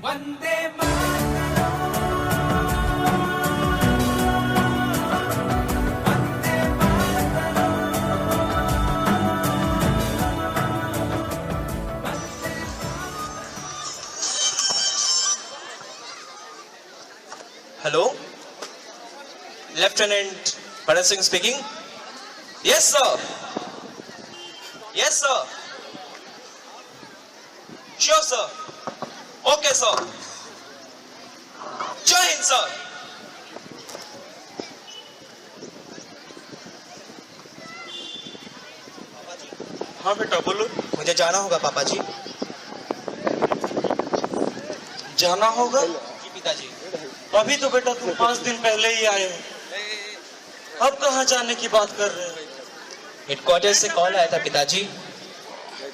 वंदे मातरम, वंदे Hello, Lieutenant Bharat Singh speaking. Yes, sir. Yes, sir. Sure, sir. Okay, sir. Jai Hind, sir. हाँ बेटा बोलो। मुझे जाना होगा पापा जी। जाना होगा? जी पिताजी। अभी तो बेटा तुम 5 दिन पहले ही आए हो, अब कहाँ जाने की बात कर रहे हो? हेडक्वार्टर से कॉल आया था पिताजी।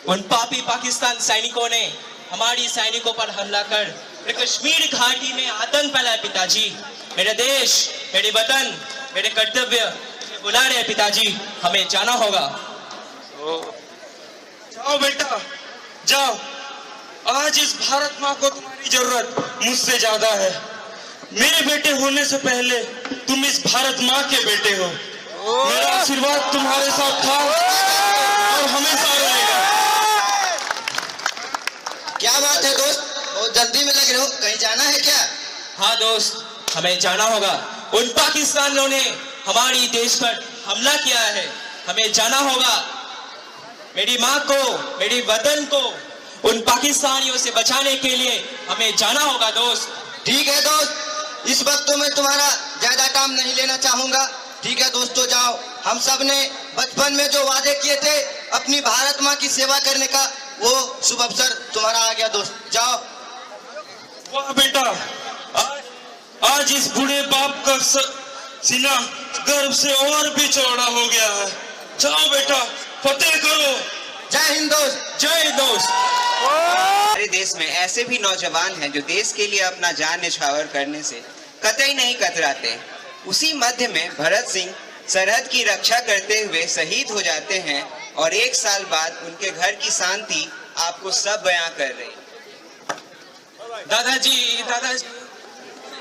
उन पापी पाकिस्तान सैनिकों ने हमारी सैनिकों पर हमला कर कश्मीर घाटी में आतंक फैलाया पिताजी। मेरे देश, मेरे वतन, मेरे कर्तव्य बुला रहे हैं पिताजी, हमें जाना होगा। जाओ बेटा जाओ, आज इस भारत माँ को तुम्हारी जरूरत मुझसे ज्यादा है। मेरे बेटे होने से पहले तुम इस भारत माँ के बेटे हो। मेरा आशीर्वाद तुम्हारे साथ था और हमेशा रहेगा। क्या बात है दोस्त, बहुत जल्दी में लग रहे हो, कहीं जाना है क्या? हाँ दोस्त, हमें जाना होगा। उन पाकिस्तानियों ने हमारी देश पर हमला किया है, हमें जाना होगा। मेरी माँ को, मेरी वतन को उन पाकिस्तानियों से बचाने के लिए हमें जाना होगा दोस्त। ठीक है दोस्त, इस वक्त तो मैं तुम्हारा ज्यादा टाइम नहीं लेना चाहूंगा। ठीक है दोस्तों जाओ, हम सब ने बचपन में जो वादे किए थे अपनी भारत माँ की सेवा करने का, वो शुभ अवसर तुम्हारा आ गया दोस्त, जाओ। वाह बेटा, आज इस बूढ़े बाप का सीना गर्व से और भी चौड़ा हो गया है। जाओ बेटा, फतेह करो। जय हिंद दोस्त। जय हिंद दोस्त। हमारे देश में ऐसे भी नौजवान हैं जो देश के लिए अपना जान न्यौछावर करने से कतई नहीं कतराते। उसी मध्य में भरत सिंह सरहद की रक्षा करते हुए शहीद हो जाते हैं और 1 साल बाद उनके घर की शांति आपको सब बयां कर रही। दादाजी, दादाजी।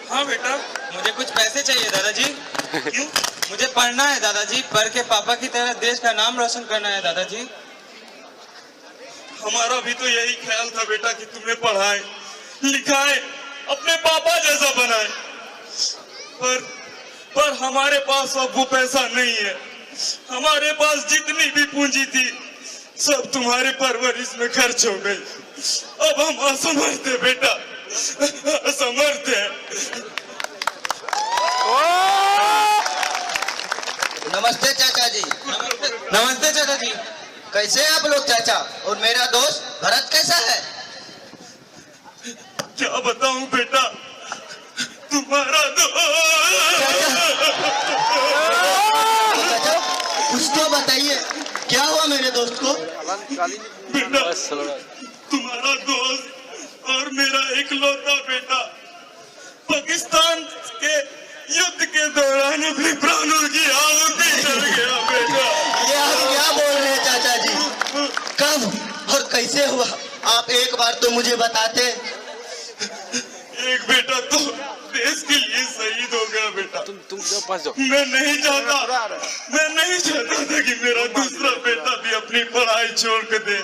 हाँ बेटा, मुझे कुछ पैसे चाहिए दादाजी। क्यों? मुझे पढ़ना है दादाजी, पढ़ के पापा की तरह देश का नाम रोशन करना है दादाजी। हमारा भी तो यही ख्याल था बेटा कि तुम्हें पढ़ाए लिखाए, अपने पापा जैसा बनाए, पर हमारे पास अब वो पैसा नहीं है। हमारे पास जितनी भी पूंजी थी सब तुम्हारे परवरिश में खर्च हो गई। अब हम असमर्थ हैं बेटा, असमर्थ हैं। नमस्ते चाचा जी। नमस्ते चाचा जी। कैसे हैं आप लोग चाचा? और मेरा दोस्त भरत कैसा है? क्या बताऊं बेटा, तुम्हारा चाचा कुछ तो बताइए, क्या हुआ मेरे दोस्त को? बेटा, तुम्हारा दोस्त और मेरा इकलौता बेटा पाकिस्तान के युद्ध के दौरान अपने प्राणों की आहुति कर गया बेटा। ये आप क्या बोल रहे हैं चाचा जी? कब और कैसे हुआ? आप एक बार तो मुझे बताते। एक बेटा तो देश के लिए शहीद हो गया बेटा। तुम जाओ, पास जाओ। मैं नहीं चाहता था कि मेरा दूसरा बेटा भी अपनी पढ़ाई छोड़ के दे।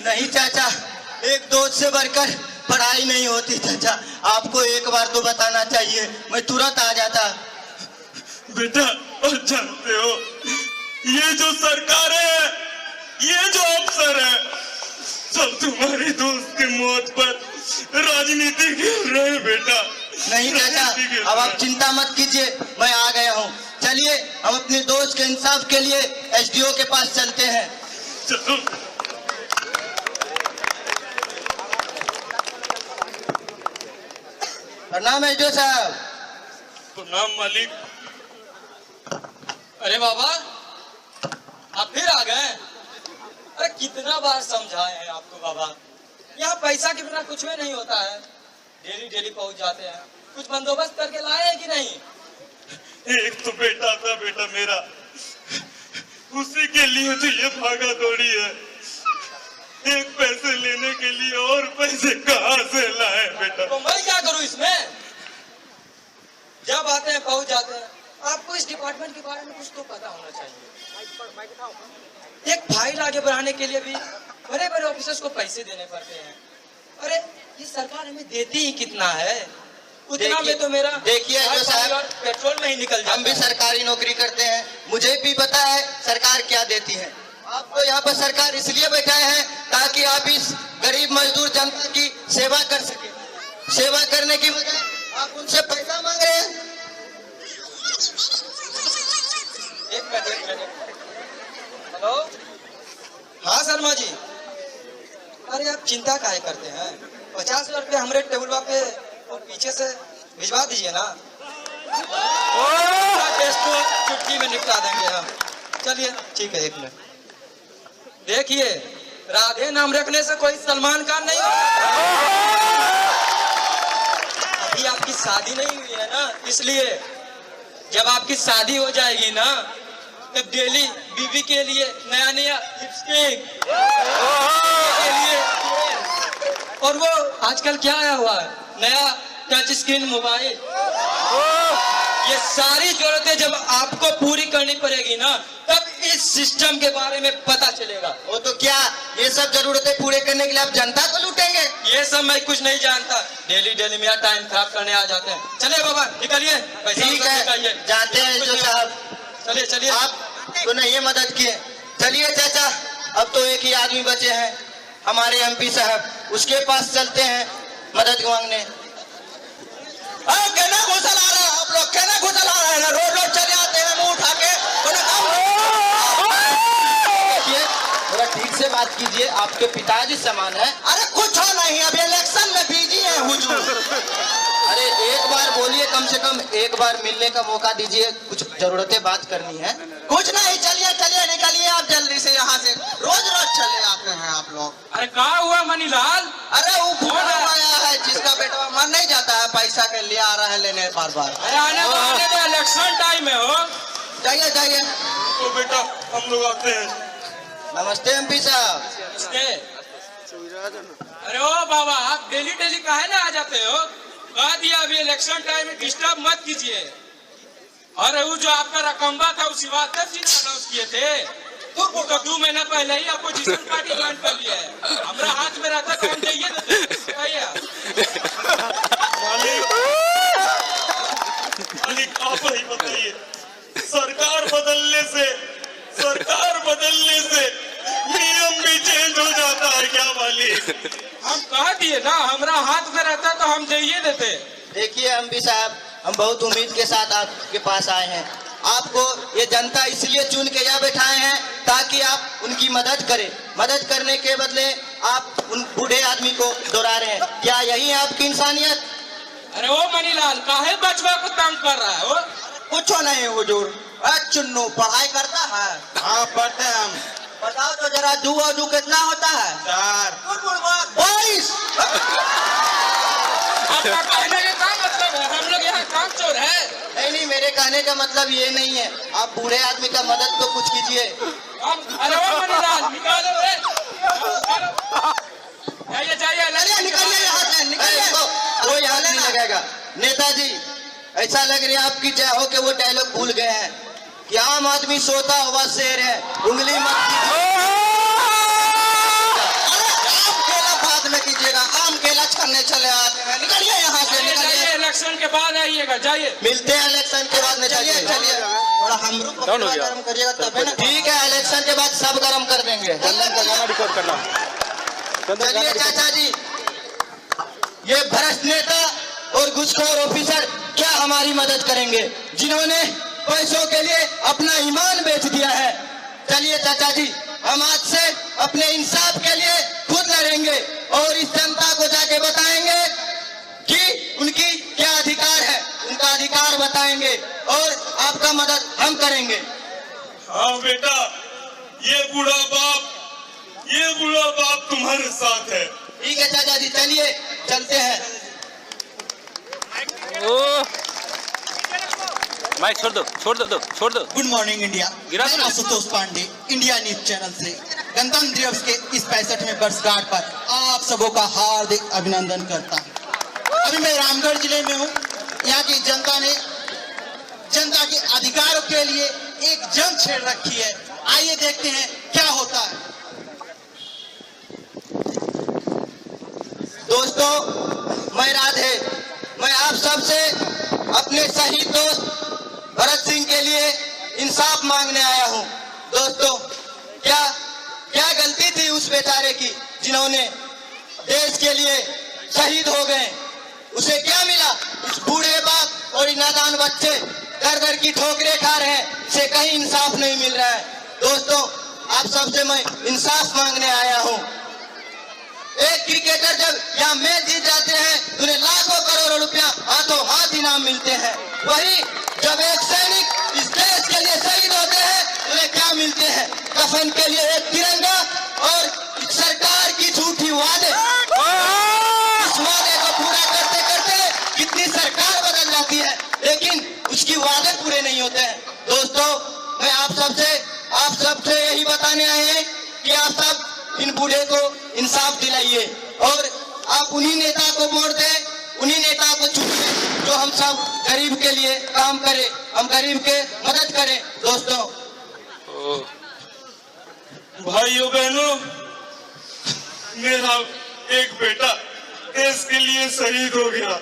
नहीं चाचा, एक दोस्त से बढ़कर पढ़ाई नहीं होती चाचा, आपको एक बार तो बताना चाहिए, मैं तुरंत आ जाता। बेटा, और जानते हो ये जो सरकारें हैं, ये जो अफसर है, सब तुम्हारी दोस्त के मौत पर राजनीति खेल रहे हैं बेटा। नहीं चाचा, अब आप चिंता मत कीजिए, मैं आ गया हूँ। चलिए हम अपने दोस्त के इंसाफ के लिए एसडीओ के पास चलते हैं। चलो। प्रणाम एसडीओ साहब। प्रणाम मालिक। अरे बाबा, आप फिर आ गए? अरे कितना बार समझाए हैं आपको बाबा, यहाँ पैसा के बिना कुछ भी नहीं होता है। डेली पहुंच जाते हैं, कुछ बंदोबस्त करके लाए हैं कि नहीं? एक तो बेटा था बेटा मेरा, उसी के लिए तो ये भागा दौड़ी है। एक पैसे लेने के लिए और पैसे कहाँ से डिपार्टमेंट के बारे में कुछ तो पता होना चाहिए। एक फाइल आगे बढ़ाने के लिए भी बड़े बड़े ऑफिसर्स को पैसे देने पड़ते हैं। अरे ये सरकार हमें देती ही कितना है, उतना में तो मेरा देखिए जो साहब, पेट्रोल में ही निकल जाता हम भी है। सरकारी नौकरी करते हैं, मुझे भी पता है सरकार क्या देती है। आपको यहाँ पर सरकार इसलिए बैठाए हैं ताकि आप इस गरीब मजदूर जनता की सेवा कर सके। सेवा करने की बजाय आप उनसे पैसा मांग रहे हैं। एक मिनट। हेलो, हाँ शर्मा जी। अरे आप चिंता काहे करते हैं, 50,000 रुपये हमारे टेबल पे और पीछे से भिजवा दीजिए ना, केस को चुटकी में निपटा देंगे हम। चलिए ठीक है, 1 मिनट। देखिए, राधे नाम रखने से कोई सलमान खान नहीं होता। अभी आपकी शादी नहीं हुई है ना, इसलिए जब आपकी शादी हो जाएगी ना, तब डेली बीवी के लिए नया नया लिपस्टिक के लिए, और वो आजकल क्या आया हुआ है, नया टच स्क्रीन मोबाइल। ये सारी जरूरतें जब आपको पूरी करनी पड़ेगी ना, तब इस सिस्टम के बारे में पता चलेगा। वो तो क्या, ये सब जरूरतें पूरे करने के लिए आप जनता को लूटेंगे? ये सब मैं कुछ नहीं जानता, डेली मेरा टाइम खराब करने आ जाते हैं। चलिए बाबा निकलिए, पैसा ठीक है, जाते हैं जो साहब। चलिए आप तो नहीं मदद किए। चलिए चाचा, अब तो एक ही आदमी बचे हैं, हमारे एमपी साहब, उसके पास चलते हैं मदद मांगने। कहना घुसल आ रहा है आप लोग, कहना घुसल आ रहा है ना, रोज चले आते हैं मुंह उठा के। देखिए, थोड़ा ठीक से बात कीजिए, आपके पिताजी समान है। अरे कुछ हो नहीं, अभी इलेक्शन में बिजी है हुजूर। अरे एक बार बोलिए, कम से कम एक बार मिलने का मौका दीजिए, कुछ जरूरतें बात करनी है। कुछ नहीं, चलिए निकलिए आप जल्दी से यहाँ से, रोज चले आते हैं आप लोग। अरे कहाँ हुआ मनीलाल? अरे वो फोन आया है जिसका बेटा मन नहीं जाता है, पैसा के लिए आ रहा है लेने बार बार। अरे आने तो इलेक्शन टाइम है हो। जाइए। तो बेटा हम लोग आते हैं। नमस्ते एमपी साहब। अरे ओ बाबा, आप डेली काहे ना आ जाते हो? कह दिया अभी इलेक्शन टाइम में डिस्टर्ब मत कीजिए। अरे वो जो आपका रकम्बा था उसी वास्ते अनाउंस किए थे, वो तो 2 महीना पहले ही अपोजिशन पार्टी ज्वाइन कर लिया है। हमारा हाथ में रहता तो हम जाइए मालिक आप ही बताइए, सरकार बदलने से नियम भी चेंज हो जाता है क्या मालिक? हम कह दिए ना, हमारा हाथ में रहता तो हम जाइए देते। देखिए एमपी साहब, हम बहुत उम्मीद के साथ आपके पास आए हैं। आपको ये जनता इसलिए चुन के यहाँ बैठाए हैं ताकि आप उनकी मदद करें। मदद करने के बदले आप उन बूढ़े आदमी को दोहरा रहे हैं, क्या यही है आपकी इंसानियत? अरे ओ मनीलाल, काहे बचवा को तंग कर रहा है? कुछ नहीं हुजूर। चुन्नू पढ़ाई करता है? हाँ पढ़ते हैं हम। बताओ तो जरा 2 और 2 कितना होता है? 4। 22। आपका कहने का क्या मतलब है? हम लोग यहाँ काम चोर है? नहीं, मेरे कहने का मतलब ये नहीं है, आप बूढ़े आदमी का मदद तो कुछ कीजिए। अरे ओ मनीलाल, निकालो रे, जाइए निकलिए यहाँ से, निकलिए। कोई हाथ नहीं लगेगा। नेताजी, ऐसा लग रहा है आपकी चाहो के वो डायलॉग भूल गए हैं कि आम आदमी सोता हुआ शेर है, उंगली मत कीजिए। आम केला बाद में कीजिएगा, आम केला छानने चले आते हैं। निकलिए यहाँ से, निकलिए। इलेक्शन के बाद आइएगा, जाइए। मिलते हैं इलेक्शन के बाद में। चलिए थोड़ा हम लोग को गर्म करिएगा तब है ना। ठीक है, इलेक्शन के बाद सब गर्म कर देंगे। चलिए चाचा जी, ये भ्रष्ट नेता और घुसखोर ऑफिसर क्या हमारी मदद करेंगे, जिन्होंने पैसों के लिए अपना ईमान बेच दिया है। चलिए चाचा जी, हम आज से अपने इंसाफ के लिए खुद लड़ेंगे और इस जनता को जाके बताएंगे कि उनकी क्या अधिकार है, उनका अधिकार बताएंगे और आपका मदद हम करेंगे। हाँ बेटा, ये बूढ़ा बाप तुम्हारे साथ है। ठीक है चाचा जी, चलिए चलते हैं। माइक छोड़ दो। Good morning India. गिरा मैं दो। Ashutosh Pandey, India news channel से गणतंत्र दिवस के इस 65वें वर्षगांठ पर आप सबों का हार्दिक अभिनंदन करता हूँ। अभी मैं रामगढ़ जिले में हूँ। यहाँ की जनता ने जनता के अधिकारों के लिए एक जंग छेड़ रखी है। आइए देखते हैं क्या होता है। दोस्तों, मैं राधे, मैं आप सबसे अपने शहीद दोस्त भरत सिंह के लिए इंसाफ मांगने आया हूं। दोस्तों, क्या गलती थी उस बेचारे की जिन्होंने देश के लिए शहीद हो गए? उसे क्या मिला? इस बूढ़े बाप और नादान बच्चे दर दर की ठोकरें खा रहे हैं, इसे कहीं इंसाफ नहीं मिल रहा है। दोस्तों, आप सबसे मैं इंसाफ मांगने आया हूं। एक क्रिकेटर जब यहाँ मैच जीत जाते हैं तो उन्हें लाखों करोड़ों रुपया हाथों हाथ इनाम मिलते हैं। वही जब एक सैनिक इस देश के लिए शहीद होते हैं उन्हें क्या मिलते हैं? कफन के लिए एक तिरंगा और सरकार की झूठी वादे। इस वादे को पूरा करते करते कितनी सरकार बदल जाती है, लेकिन उसकी वादे पूरे नहीं होते हैं। दोस्तों, मैं आप सबसे यही बताने आए हैं कि आप सब इन बूढ़े को इंसाफ दिलाइए और आप उन्हीं नेता को वोट दें, उन्हीं नेता को चुनिए जो हम सब गरीब के लिए काम करे, हम गरीब के मदद करें। दोस्तों, भाइयों बहनों, मेरा एक बेटा देश के लिए शहीद हो गया।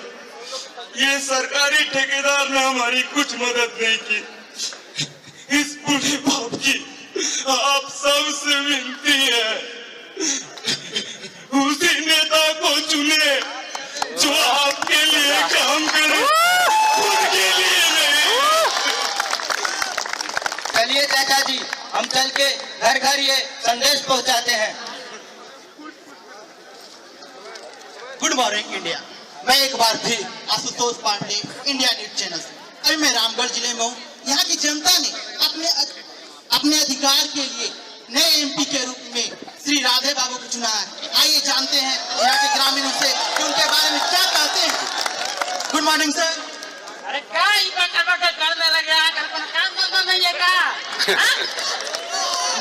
ये सरकारी ठेकेदार ने हमारी कुछ मदद नहीं की। इस बूढ़े बाप की आप सबसे विनती है, उसी नेता को चुने जो आपके लिए काम करे, उनके लिए नहीं। चलिए चाचा जी, हम चल के घर घर ये संदेश पहुंचाते हैं। Good morning India. मैं एक बार फिर Ashutosh Pandey, India news channel से। अभी मैं रामगढ़ जिले में हूँ। यहाँ की जनता ने अपने अधिकार के लिए नए एमपी के रूप में श्री राधे बाबू को चुना है। आइए जानते हैं यहाँ के ग्रामीणों से कि उनके बारे में क्या कहते हैं। Good morning sir. अरे क्या ही बका करने लगे? आकर कोनो काम धंधा नहीं है का?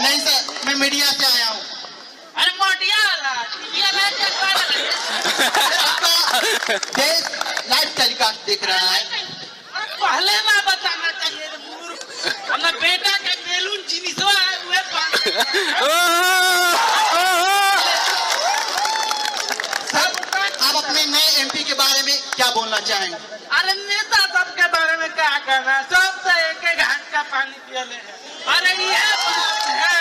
नहीं सर, मैं मीडिया से आया हूँ। अरे मोटिया वाला टीवी वाला आपका देश लाइव टेलीकास्ट देख रहा है। पहले ना बताना चाहिए रे मूर्ख। अपना बेटा के बेलून जिनिसवा हुए आप अपने नए एमपी के बारे में क्या बोलना चाहेंगे? अरे नेता सबके बारे में क्या कहना, सब तो एक एक घाट का पानी पियले है। अरे ये बात है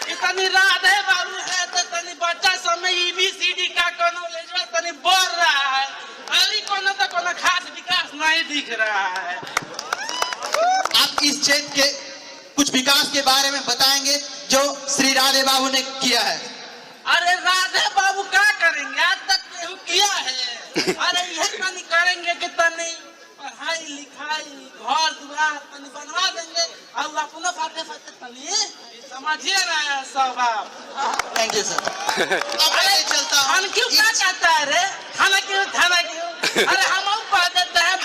कि तनी राधे बाबू है तो तनी बच्चा समय EBCD का कोनो लेजवा तनी बढ़ रहा है। अरे कोनो तो कोनो खास विकास नहीं दिख रहा है। आप इस क्षेत्र के कुछ विकास के बारे में बताएंगे जो श्री राधे बाबू ने किया है। अरे राधे बाबू क्या करेंगे? आज तक केहू किया है? अरे यह तनी करेंगे कि तनी पढ़ाई लिखाई घर दुआर तनी बनवा देंगे और अपना फाटे फाटे तनी समझिए ना सब आप। Thank you sir. अब मैं चलता हूँ। हम क्यों क्या कहता है रे? थाना क्यों? अरे हम पढ़ देते हैं अब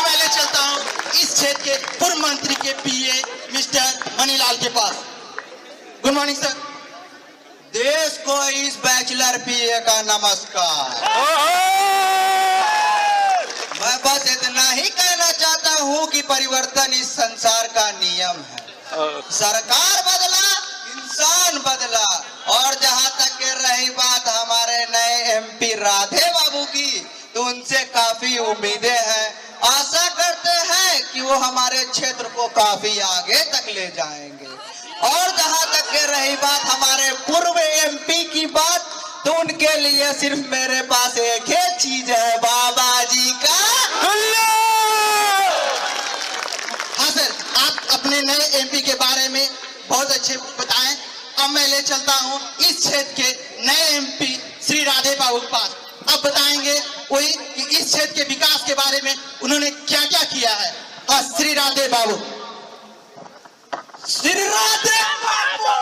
मैं ले चलता हूँ इस क्षेत्र के पूर्व मंत्री के PA मिस्टर मनीलाल के पास। Good morning sir. देश को इस बैचलर PA का नमस्कार। मैं बस इतना ही कहना चाहता हूँ कि परिवर्तन इस संसार का नियम है। सरकार बदला, इंसान बदला। और जहाँ तक के रही बात हमारे नए MP राधे बाबू की, तो उनसे काफी उम्मीदें हैं। आशा करते हैं कि वो हमारे क्षेत्र को काफी आगे तक ले जाएंगे। और जहाँ तक के रही बात हमारे पूर्व MP की बात, तो उनके लिए सिर्फ मेरे पास एक ही चीज है, बाबा जी का। हाँ सर, आप अपने नए MP के बारे में बहुत अच्छे बताएं। अब मैं ले चलता हूँ इस क्षेत्र के नए MP श्री राधे बाबू के पास। अब बताएंगे वही कि इस क्षेत्र के विकास के बारे में उन्होंने क्या क्या किया है। और श्री राधे बाबू। श्री राधे बाबू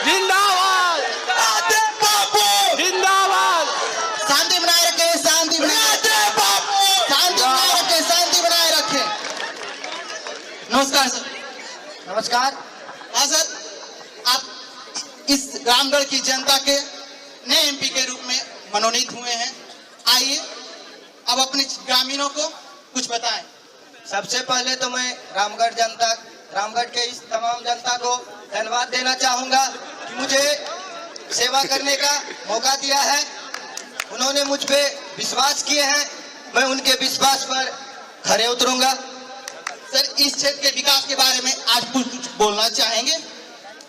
जिंदाबाद, राधे बाबू जिंदाबाद। शांति बनाए रखे, शांति बनाए रखे, राधे बाबू शांति बनाए रखे, शांति बनाए रखे। नमस्कार सर। नमस्कार। हाँ सर, आप इस रामगढ़ की जनता के नए MP के रूप में मनोनीत हुए हैं। आइए अब अपने ग्रामीणों को कुछ बताएं। सबसे पहले तो मैं रामगढ़ के इस तमाम जनता को धन्यवाद देना चाहूंगा कि मुझे सेवा करने का मौका दिया है। उन्होंने मुझ पे विश्वास किए हैं, मैं उनके विश्वास पर खरे उतरूंगा। सर, इस क्षेत्र के विकास के बारे में आज कुछ बोलना चाहेंगे?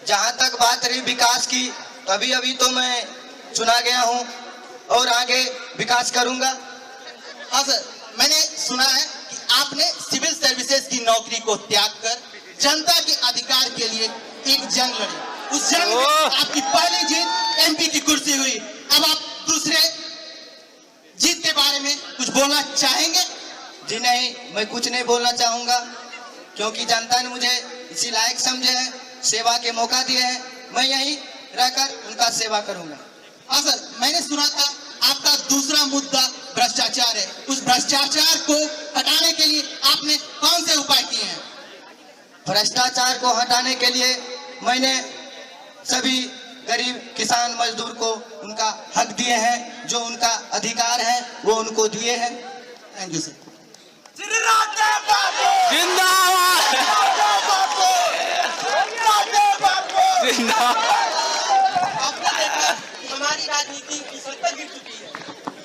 जहां तक बात रही विकास की, अभी तो मैं चुना गया हूं और आगे विकास करूंगा। हाँ सर, मैंने सुना है कि आपने सिविल सर्विसेज की नौकरी को त्याग कर जनता के अधिकार के लिए एक जंग लड़ी। उस जंग में आपकी पहली जीत एमपी की कुर्सी हुई। अब आप दूसरे जीत के बारे में कुछ बोलना चाहेंगे? जी नहीं, मैं कुछ नहीं बोलना चाहूंगा, क्योंकि जनता ने मुझे इसी लायक समझे हैं, सेवा के मौका दिए हैं। मैं यहीं रहकर उनका सेवा करूंगा। हाँ सर, मैंने सुना था आपका दूसरा मुद्दा भ्रष्टाचार है। उस भ्रष्टाचार को हटाने के लिए आपने कौन से उपाय किए हैं? भ्रष्टाचार को हटाने के लिए मैंने सभी गरीब किसान मजदूर को उनका हक दिए हैं, जो उनका अधिकार है वो उनको दिए हैं। Thank you sir. आपने देखा कि हमारी राजनीति की सत्ता गिर चुकी है।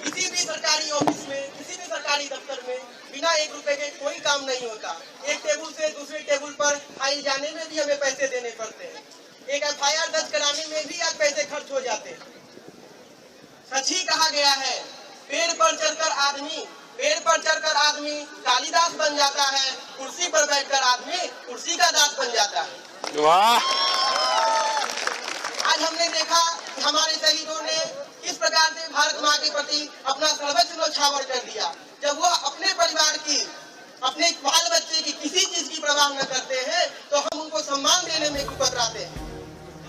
किसी भी सरकारी ऑफिस में, किसी भी सरकारी दफ्तर में बिना 1 रुपए के कोई काम नहीं होता। एक टेबल से दूसरे टेबल पर फाइल जाने में भी हमें पैसे देने पड़ते हैं। एक FIR दर्ज कराने में भी आज पैसे खर्च हो जाते हैं। सच ही कहा गया है, पेड़ पर चढ़कर आदमी कालिदास बन जाता है, कुर्सी पर बैठकर आदमी कुर्सी का दास बन जाता है। आज हमने देखा कि हमारे शहीदों ने किस प्रकार से भारत माँ के प्रति अपना सर्वस्व न्यौछावर कर दिया। जब वो अपने परिवार की, अपने बाल बच्चे की किसी चीज की परवाह न करते हैं, तो हम उनको सम्मान देने में क्यों कतराते हैं?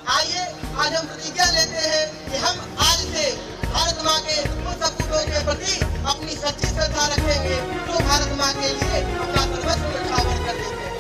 आइए आज हम प्रतिज्ञा लेते हैं कि हम आज से भारत माँ के उन सपूतों के प्रति अपनी सच्ची श्रद्धा रखेंगे, जो भारत माँ के लिए अपना सर्वस्व न्यौछावर कर देते हैं।